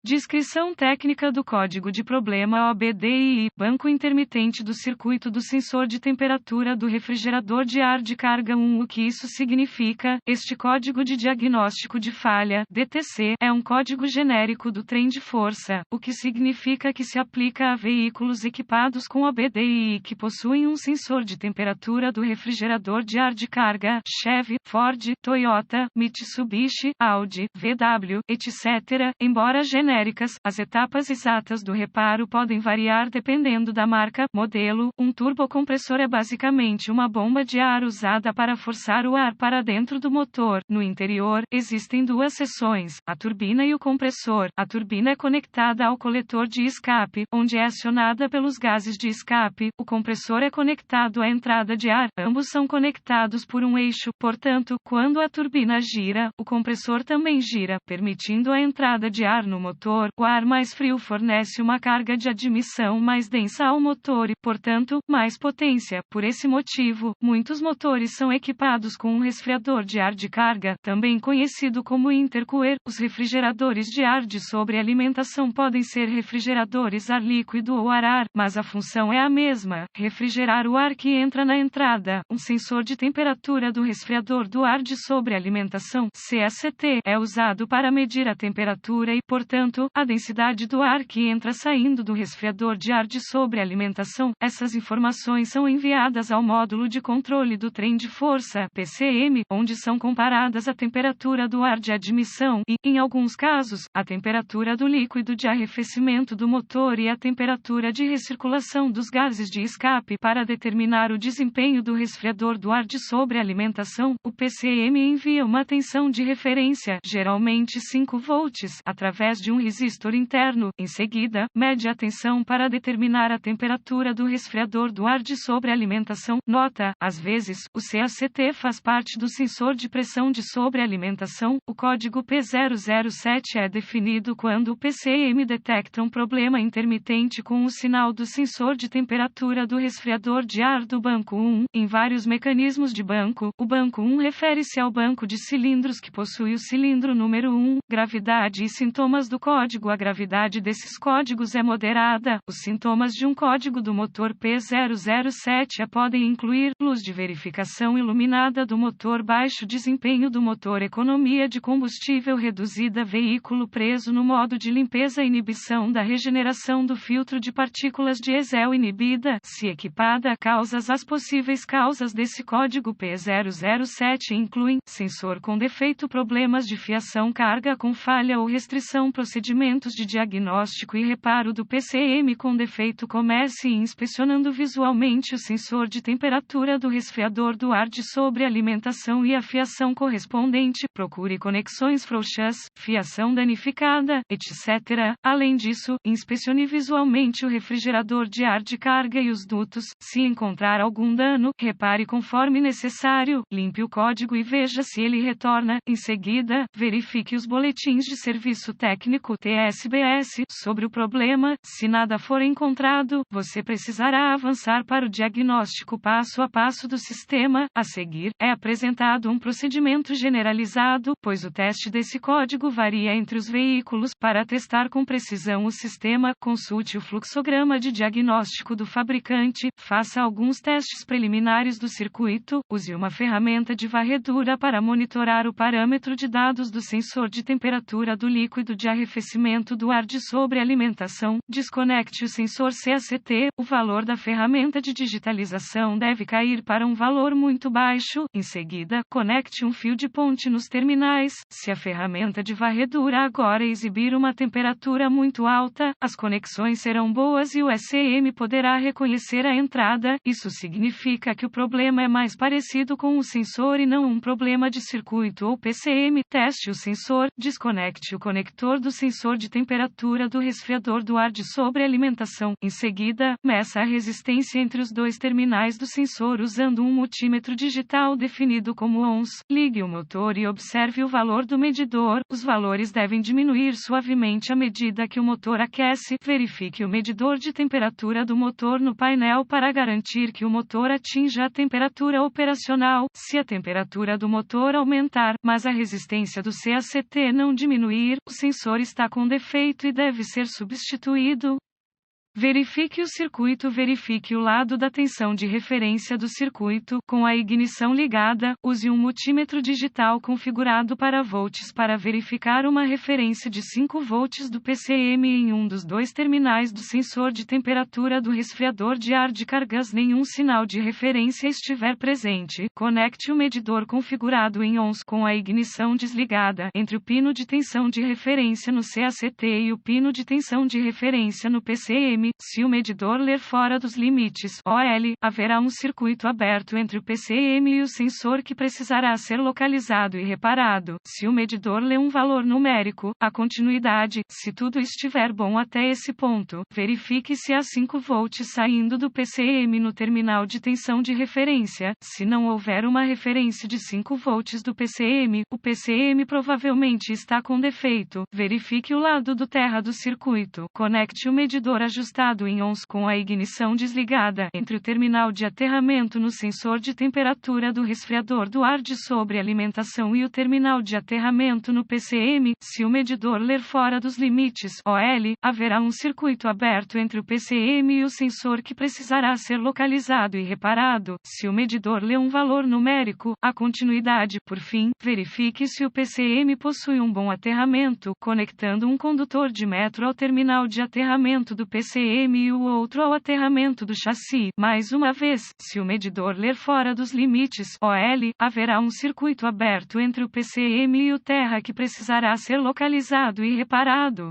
Descrição técnica do código de problema OBDII, banco intermitente do circuito do sensor de temperatura do refrigerador de ar de carga 1. O que isso significa? Este código de diagnóstico de falha, DTC, é um código genérico do trem de força, o que significa que se aplica a veículos equipados com OBDII que possuem um sensor de temperatura do refrigerador de ar de carga, Chevy, Ford, Toyota, Mitsubishi, Audi, VW, etc. Embora genéricas, as etapas exatas do reparo podem variar dependendo da marca, modelo. Um turbocompressor é basicamente uma bomba de ar usada para forçar o ar para dentro do motor. No interior, existem duas seções, a turbina e o compressor. A turbina é conectada ao coletor de escape, onde é acionada pelos gases de escape. O compressor é conectado à entrada de ar. Ambos são conectados por um eixo, portanto, quando a turbina gira, o compressor também gira, permitindo a entrada de ar no motor. O ar mais frio fornece uma carga de admissão mais densa ao motor e, portanto, mais potência. Por esse motivo, muitos motores são equipados com um resfriador de ar de carga, também conhecido como intercooler. Os refrigeradores de ar de sobrealimentação podem ser refrigeradores ar líquido ou ar, mas a função é a mesma: refrigerar o ar que entra na entrada. Um sensor de temperatura do resfriador do ar de sobrealimentação, CST, é usado para medir a temperatura e, portanto, a densidade do ar que entra saindo do resfriador de ar de sobrealimentação. Essas informações são enviadas ao módulo de controle do trem de força, PCM, onde são comparadas a temperatura do ar de admissão e, em alguns casos, a temperatura do líquido de arrefecimento do motor e a temperatura de recirculação dos gases de escape para determinar o desempenho do resfriador do ar de sobrealimentação. O PCM envia uma tensão de referência, geralmente 5 volts, através de um resistor interno. Em seguida, mede a tensão para determinar a temperatura do resfriador do ar de sobrealimentação. Nota: às vezes, o CACT faz parte do sensor de pressão de sobrealimentação. O código P007 é definido quando o PCM detecta um problema intermitente com o sinal do sensor de temperatura do resfriador de ar do banco 1. Em vários mecanismos de banco, o banco 1 refere-se ao banco de cilindros que possui o cilindro número 1. Gravidade e sintomas do código. A gravidade desses códigos é moderada. Os sintomas de um código do motor P007 podem incluir luz de verificação iluminada do motor, baixo desempenho do motor, economia de combustível reduzida, veículo preso no modo de limpeza, inibição da regeneração do filtro de partículas diesel inibida, se equipada. Causas. As possíveis causas desse código P007 incluem sensor com defeito, problemas de fiação, carga com falha ou restrição, procedimentos de diagnóstico e reparo do PCM com defeito. Comece inspecionando visualmente o sensor de temperatura do resfriador do ar de sobrealimentação e a fiação correspondente. Procure conexões frouxas, fiação danificada, etc. Além disso, inspecione visualmente o refrigerador de ar de carga e os dutos. Se encontrar algum dano, repare conforme necessário, limpe o código e veja se ele retorna. Em seguida, verifique os boletins de serviço técnico TSBS sobre o problema. Se nada for encontrado, você precisará avançar para o diagnóstico passo a passo do sistema. A seguir, é apresentado um procedimento generalizado, pois o teste desse código varia entre os veículos. Para testar com precisão o sistema, consulte o fluxograma de diagnóstico do fabricante, faça alguns testes preliminares do circuito, use uma ferramenta de varredura para monitorar o parâmetro de dados do sensor de temperatura do líquido de arrefecimento do ar de sobrealimentação, desconecte o sensor CACT. O valor da ferramenta de digitalização deve cair para um valor muito baixo. Em seguida, conecte um fio de ponte nos terminais. Se a ferramenta de varredura agora exibir uma temperatura muito alta, as conexões serão boas e o SEM poderá reconhecer a entrada. Isso significa que o problema é mais parecido com o sensor e não um problema de circuito ou PCM. Teste o sensor, desconecte o conector do sensor de temperatura do resfriador do ar de sobrealimentação. Em seguida, meça a resistência entre os dois terminais do sensor usando um multímetro digital definido como ohms. Ligue o motor e observe o valor do medidor. Os valores devem diminuir suavemente à medida que o motor aquece. Verifique o medidor de temperatura do motor no painel para garantir que o motor atinja a temperatura operacional. Se a temperatura do motor aumentar, mas a resistência do CACT não diminuir, o sensor está está com defeito e deve ser substituído. Verifique o circuito. Verifique o lado da tensão de referência do circuito. Com a ignição ligada, use um multímetro digital configurado para volts para verificar uma referência de 5 volts do PCM em um dos dois terminais do sensor de temperatura do resfriador de ar de cargas. Nenhum sinal de referência estiver presente. Conecte o medidor configurado em ONS com a ignição desligada entre o pino de tensão de referência no CACT e o pino de tensão de referência no PCM. Se o medidor ler fora dos limites OL, haverá um circuito aberto entre o PCM e o sensor que precisará ser localizado e reparado. Se o medidor lê um valor numérico, a continuidade. Se tudo estiver bom até esse ponto, verifique se há 5 volts saindo do PCM no terminal de tensão de referência. Se não houver uma referência de 5 volts do PCM, o PCM provavelmente está com defeito. Verifique o lado do terra do circuito. Conecte o medidor ajustado em ONS com a ignição desligada entre o terminal de aterramento no sensor de temperatura do resfriador do ar de sobrealimentação e o terminal de aterramento no PCM. Se o medidor ler fora dos limites OL, haverá um circuito aberto entre o PCM e o sensor que precisará ser localizado e reparado. Se o medidor lê um valor numérico, a continuidade. Por fim, verifique se o PCM possui um bom aterramento, conectando um condutor de metro ao terminal de aterramento do PCM e o outro ao aterramento do chassi. Mais uma vez, se o medidor ler fora dos limites OL, haverá um circuito aberto entre o PCM e o terra que precisará ser localizado e reparado.